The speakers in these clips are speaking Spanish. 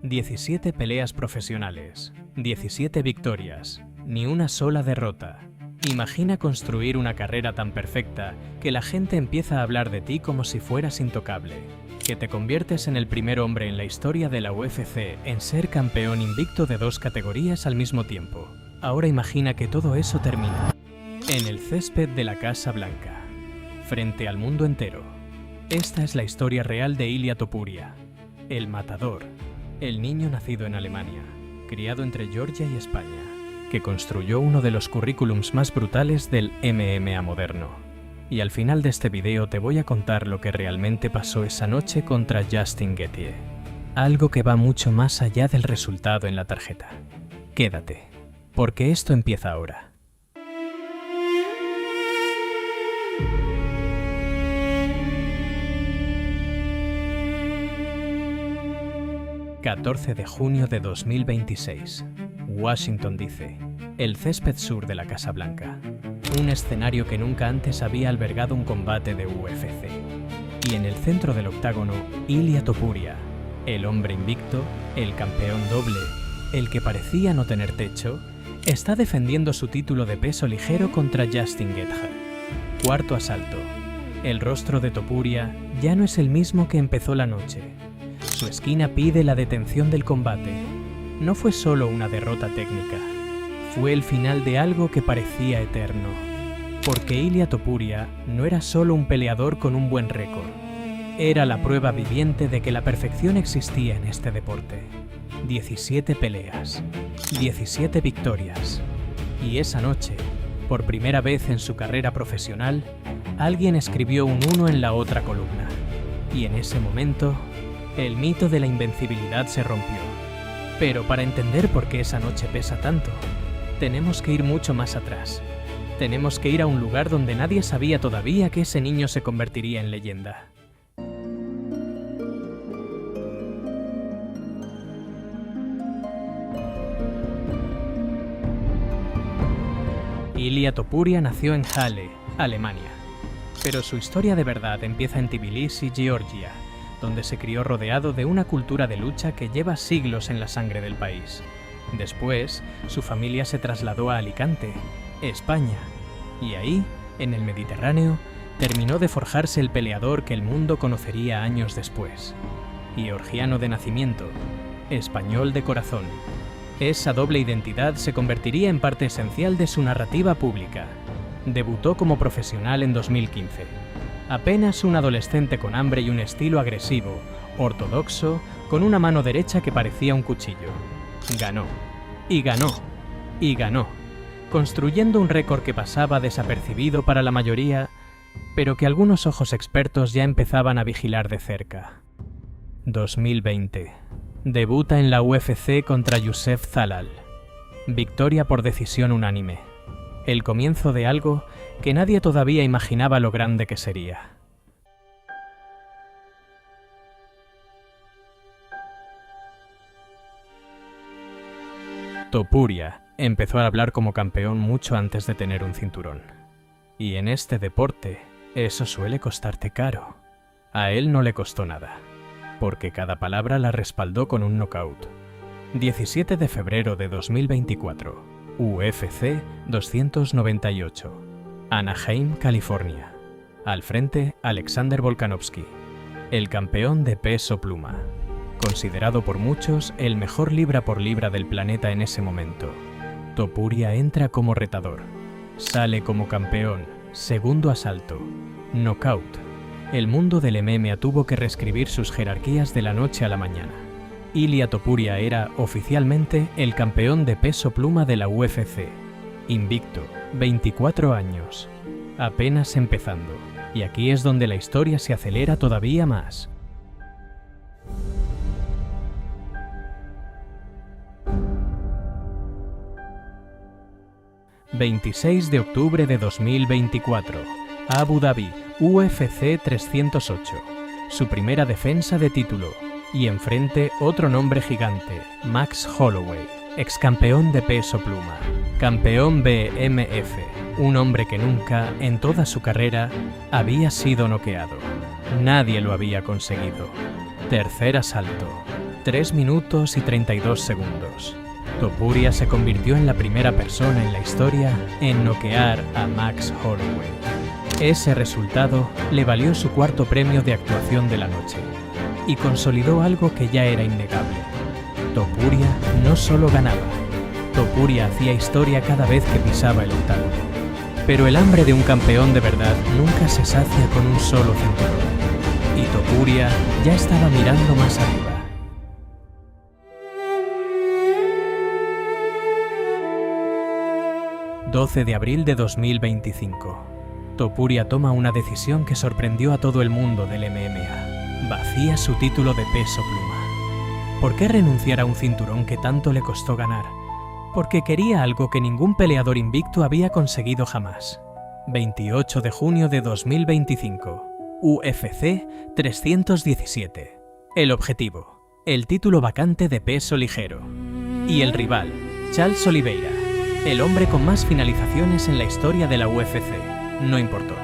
17 peleas profesionales, 17 victorias, ni una sola derrota. Imagina construir una carrera tan perfecta que la gente empieza a hablar de ti como si fueras intocable, que te conviertes en el primer hombre en la historia de la UFC en ser campeón invicto de 2 categorías al mismo tiempo. Ahora imagina que todo eso termina en el césped de la Casa Blanca, frente al mundo entero. Esta es la historia real de Ilia Topuria, el matador, el niño nacido en Alemania, criado entre Georgia y España, que construyó uno de los currículums más brutales del MMA moderno. Y al final de este video te voy a contar lo que realmente pasó esa noche contra Justin Gaethje. Algo que va mucho más allá del resultado en la tarjeta. Quédate, porque esto empieza ahora. 14 de junio de 2026, Washington DC, el césped sur de la Casa Blanca, un escenario que nunca antes había albergado un combate de UFC. Y en el centro del octágono, Ilia Topuria, el hombre invicto, el campeón doble, el que parecía no tener techo, está defendiendo su título de peso ligero contra Justin Gaethje. Cuarto asalto. El rostro de Topuria ya no es el mismo que empezó la noche. Su esquina pide la detención del combate. No fue solo una derrota técnica, fue el final de algo que parecía eterno. Porque Ilia Topuria no era solo un peleador con un buen récord, era la prueba viviente de que la perfección existía en este deporte. 17 peleas, 17 victorias. Y esa noche, por primera vez en su carrera profesional, alguien escribió un 1 en la otra columna. Y en ese momento, el mito de la invencibilidad se rompió. Pero para entender por qué esa noche pesa tanto, tenemos que ir mucho más atrás. Tenemos que ir a un lugar donde nadie sabía todavía que ese niño se convertiría en leyenda. Ilia Topuria nació en Halle, Alemania. Pero su historia de verdad empieza en Tbilisi, Georgia, donde se crió rodeado de una cultura de lucha que lleva siglos en la sangre del país. Después, su familia se trasladó a Alicante, España, y ahí, en el Mediterráneo, terminó de forjarse el peleador que el mundo conocería años después. Georgiano de nacimiento, español de corazón. Esa doble identidad se convertiría en parte esencial de su narrativa pública. Debutó como profesional en 2015. Apenas un adolescente con hambre y un estilo agresivo, ortodoxo, con una mano derecha que parecía un cuchillo. Ganó, y ganó, y ganó, construyendo un récord que pasaba desapercibido para la mayoría, pero que algunos ojos expertos ya empezaban a vigilar de cerca. 2020. Debuta en la UFC contra Youssef Zalal. Victoria por decisión unánime. El comienzo de algo que nadie todavía imaginaba lo grande que sería. Topuria empezó a hablar como campeón mucho antes de tener un cinturón. Y en este deporte, eso suele costarte caro. A él no le costó nada, porque cada palabra la respaldó con un knockout. 17 de febrero de 2024. UFC 298, Anaheim, California. Al frente, Alexander Volkanovski, el campeón de peso pluma, considerado por muchos el mejor libra por libra del planeta en ese momento. Topuria entra como retador, sale como campeón, segundo asalto, knockout. El mundo del MMA tuvo que reescribir sus jerarquías de la noche a la mañana. Ilia Topuria era, oficialmente, el campeón de peso pluma de la UFC. Invicto, 24 años. Apenas empezando. Y aquí es donde la historia se acelera todavía más. ...26 de octubre de 2024... Abu Dhabi, UFC 308... ...su primera defensa de título... Y enfrente otro nombre gigante, Max Holloway, ex campeón de peso pluma, campeón BMF, un hombre que nunca, en toda su carrera, había sido noqueado. Nadie lo había conseguido. Tercer asalto. 3 minutos y 32 segundos. Topuria se convirtió en la primera persona en la historia en noquear a Max Holloway. Ese resultado le valió su cuarto premio de actuación de la noche y consolidó algo que ya era innegable. Topuria no solo ganaba, Topuria hacía historia cada vez que pisaba el octágono. Pero el hambre de un campeón de verdad nunca se sacia con un solo cinturón. Y Topuria ya estaba mirando más arriba. 12 de abril de 2025. Topuria toma una decisión que sorprendió a todo el mundo del MMA. Vacía su título de peso pluma. ¿Por qué renunciar a un cinturón que tanto le costó ganar? Porque quería algo que ningún peleador invicto había conseguido jamás. 28 de junio de 2025. UFC 317. El objetivo: el título vacante de peso ligero. Y el rival: Charles Oliveira, el hombre con más finalizaciones en la historia de la UFC. No importó.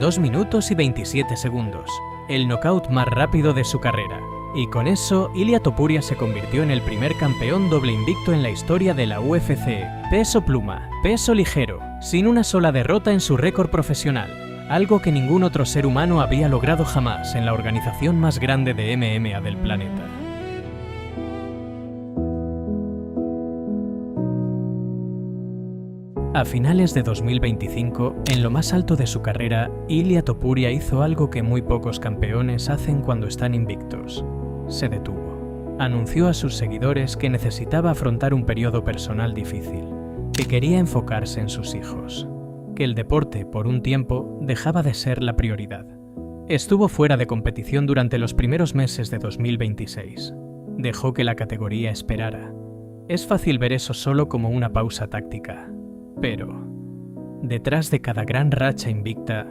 2 minutos y 27 segundos. El knockout más rápido de su carrera. Y con eso, Ilia Topuria se convirtió en el primer campeón doble invicto en la historia de la UFC. Peso pluma, peso ligero, sin una sola derrota en su récord profesional. Algo que ningún otro ser humano había logrado jamás en la organización más grande de MMA del planeta. A finales de 2025, en lo más alto de su carrera, Ilia Topuria hizo algo que muy pocos campeones hacen cuando están invictos. Se detuvo. Anunció a sus seguidores que necesitaba afrontar un periodo personal difícil, que quería enfocarse en sus hijos, que el deporte, por un tiempo, dejaba de ser la prioridad. Estuvo fuera de competición durante los primeros meses de 2026. Dejó que la categoría esperara. Es fácil ver eso solo como una pausa táctica. Pero, detrás de cada gran racha invicta,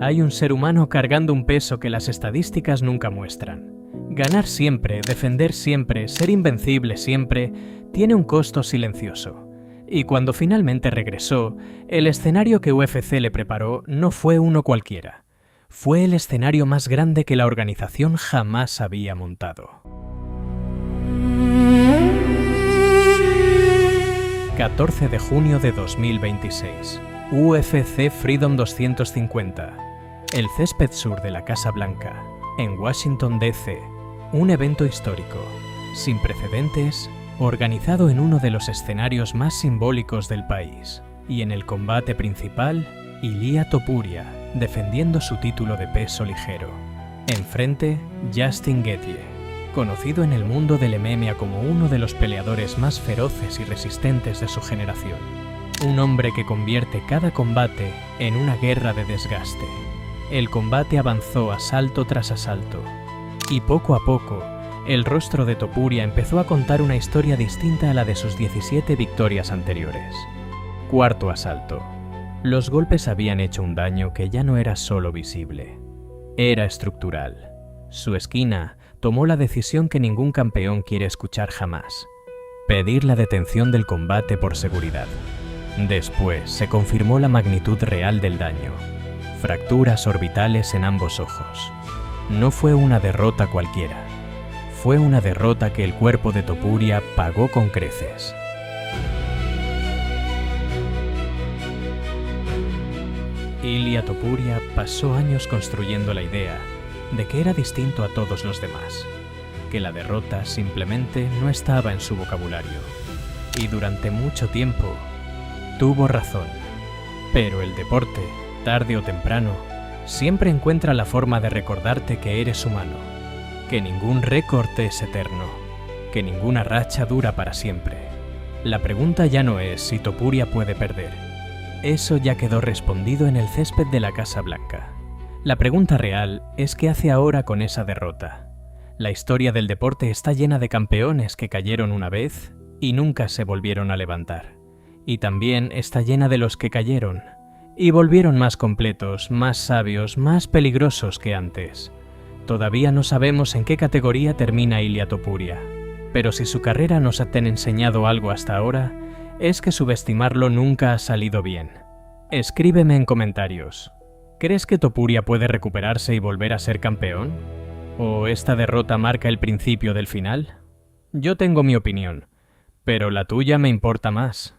hay un ser humano cargando un peso que las estadísticas nunca muestran. Ganar siempre, defender siempre, ser invencible siempre, tiene un costo silencioso. Y cuando finalmente regresó, el escenario que UFC le preparó no fue uno cualquiera. Fue el escenario más grande que la organización jamás había montado. 14 de junio de 2026. UFC Freedom 250. El césped sur de la Casa Blanca, en Washington, D.C. Un evento histórico, sin precedentes, organizado en uno de los escenarios más simbólicos del país. Y en el combate principal, Ilia Topuria, defendiendo su título de peso ligero. Enfrente, Justin Gaethje, conocido en el mundo del MMA como uno de los peleadores más feroces y resistentes de su generación. Un hombre que convierte cada combate en una guerra de desgaste. El combate avanzó asalto tras asalto, y poco a poco, el rostro de Topuria empezó a contar una historia distinta a la de sus 17 victorias anteriores. Cuarto asalto. Los golpes habían hecho un daño que ya no era solo visible, era estructural. Su esquina tomó la decisión que ningún campeón quiere escuchar jamás: pedir la detención del combate por seguridad. Después se confirmó la magnitud real del daño: fracturas orbitales en ambos ojos. No fue una derrota cualquiera, fue una derrota que el cuerpo de Topuria pagó con creces. Ilia Topuria pasó años construyendo la idea de que era distinto a todos los demás, que la derrota simplemente no estaba en su vocabulario. Y durante mucho tiempo tuvo razón. Pero el deporte, tarde o temprano, siempre encuentra la forma de recordarte que eres humano, que ningún récord es eterno, que ninguna racha dura para siempre. La pregunta ya no es si Topuria puede perder. Eso ya quedó respondido en el césped de la Casa Blanca. La pregunta real es qué hace ahora con esa derrota. La historia del deporte está llena de campeones que cayeron una vez y nunca se volvieron a levantar. Y también está llena de los que cayeron y volvieron más completos, más sabios, más peligrosos que antes. Todavía no sabemos en qué categoría termina Ilia Topuria, pero si su carrera nos ha enseñado algo hasta ahora, es que subestimarlo nunca ha salido bien. Escríbeme en comentarios. ¿Crees que Topuria puede recuperarse y volver a ser campeón? ¿O esta derrota marca el principio del final? Yo tengo mi opinión, pero la tuya me importa más.